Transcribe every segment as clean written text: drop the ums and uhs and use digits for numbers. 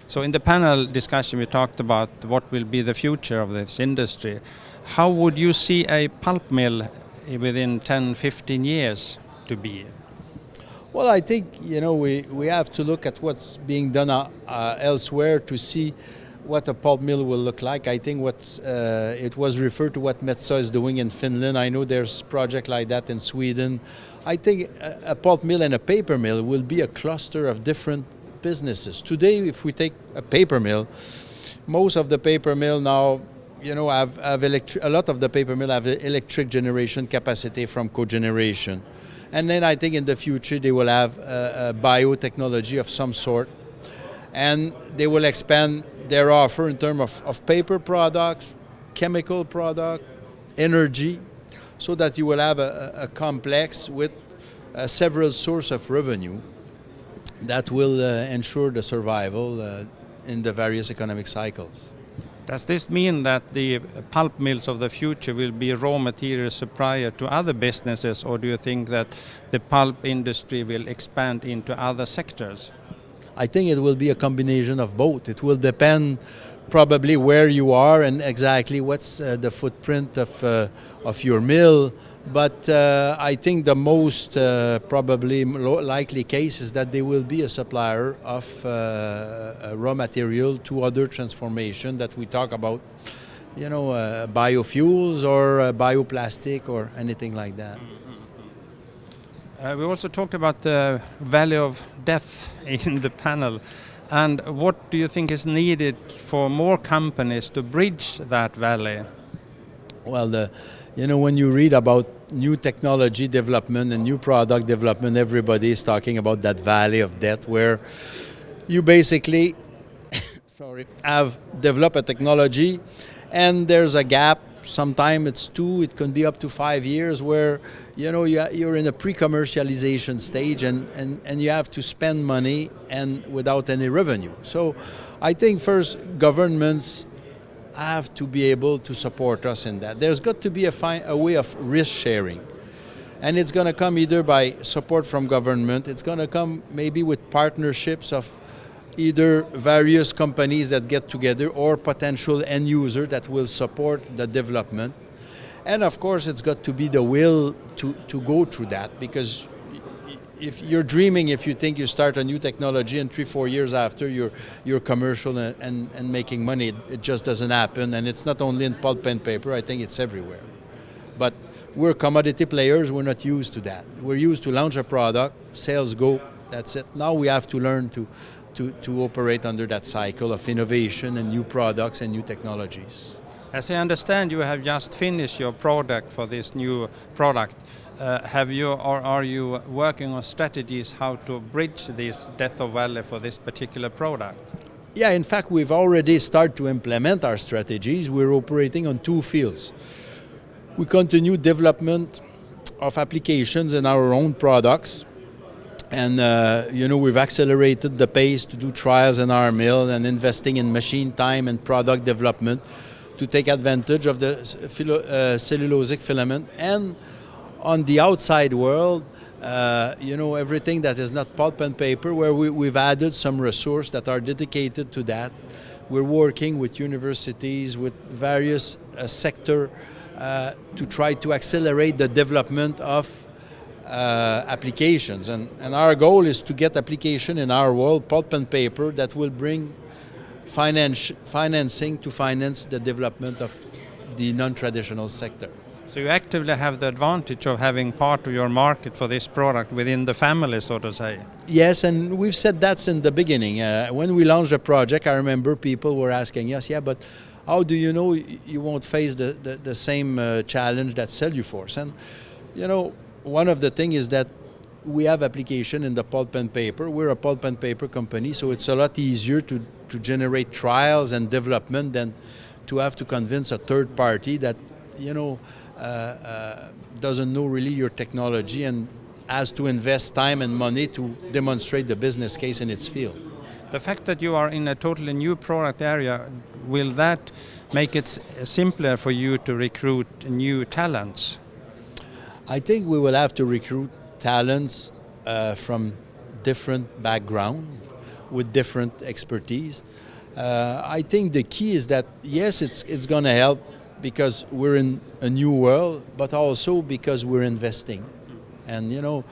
So in the panel discussion we talked about what will be the future of this industry. How would you see a pulp mill within 10, 15 years to be? Well, I think we have to look at what's being done elsewhere to see what a pulp mill will look like. I think it was referred to what Metsä is doing in Finland. I know there's a project like that in Sweden. I think a pulp mill and a paper mill will be a cluster of different businesses. Today, if we take a paper mill, most of the paper mill now, have a lot of the paper mill have electric generation capacity from cogeneration. And then I think in the future they will have a biotechnology of some sort. And they will expand their offer in terms of paper products, chemical product, energy, so that you will have a complex with several sources of revenue that will ensure the survival in the various economic cycles. Does this mean that the pulp mills of the future will be raw material supplier to other businesses, or do you think that the pulp industry will expand into other sectors? I think it will be a combination of both. It will depend probably where you are and exactly what's the footprint of your mill. But I think the most probably likely case is that they will be a supplier of raw material to other transformation that we talk about, biofuels or bioplastic or anything like that. We also talked about the valley of death in the panel. And what do you think is needed for more companies to bridge that valley? Well, when you read about new technology development and new product development, everybody is talking about that valley of death where you basically have developed a technology and there's a gap. Sometimes it's 2, it can be up to 5 years where you're in a pre-commercialization stage and you have to spend money and without any revenue. So I think first governments have to be able to support us in that. There's got to be a way of risk sharing. And it's going to come either by support from government, it's going to come maybe with partnerships of either various companies that get together or potential end user that will support the development. And of course it's got to be the will to go through that, because if you're dreaming, if you think you start a new technology and 3-4 years after you're commercial and making money, it just doesn't happen. And it's not only in pulp and paper, I think it's everywhere. But we're commodity players, we're not used to that. We're used to launch a product, sales go, that's it. Now we have to learn to operate under that cycle of innovation and new products and new technologies. As I understand, you have just finished your product for this new product. Have you, or are you working on strategies how to bridge this death of valley for this particular product? Yeah, in fact, we've already started to implement our strategies. We're operating on 2 fields. We continue development of applications in our own products. And we've accelerated the pace to do trials in our mill and investing in machine time and product development to take advantage of the cellulosic filament. And on the outside world, everything that is not pulp and paper, where we've added some resources that are dedicated to that. We're working with universities, with various sectors to try to accelerate the development of applications, and our goal is to get application in our world, pulp and paper, that will bring financing to finance the development of the non-traditional sector. So you actively have the advantage of having part of your market for this product within the family, so to say. Yes, and we've said that in the beginning. When we launched the project, I remember people were asking us, yeah, but how do you know you won't face the same challenge that Celluforce? And one of the things is that we have application in the pulp and paper. We're a pulp and paper company, so it's a lot easier to generate trials and development than to have to convince a third party that doesn't know really your technology and has to invest time and money to demonstrate the business case in its field. The fact that you are in a totally new product area, will that make it simpler for you to recruit new talents? I think we will have to recruit talents from different backgrounds. with different expertise. I think the key is that, yes, it's going to help because we're in a new world, but also because we're investing. And,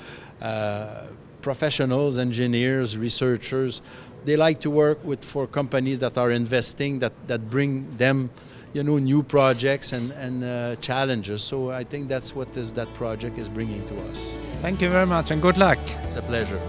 professionals, engineers, researchers, they like to work for companies that are investing, that bring them, new projects and challenges. So I think that's what that project is bringing to us. Thank you very much and good luck. It's a pleasure.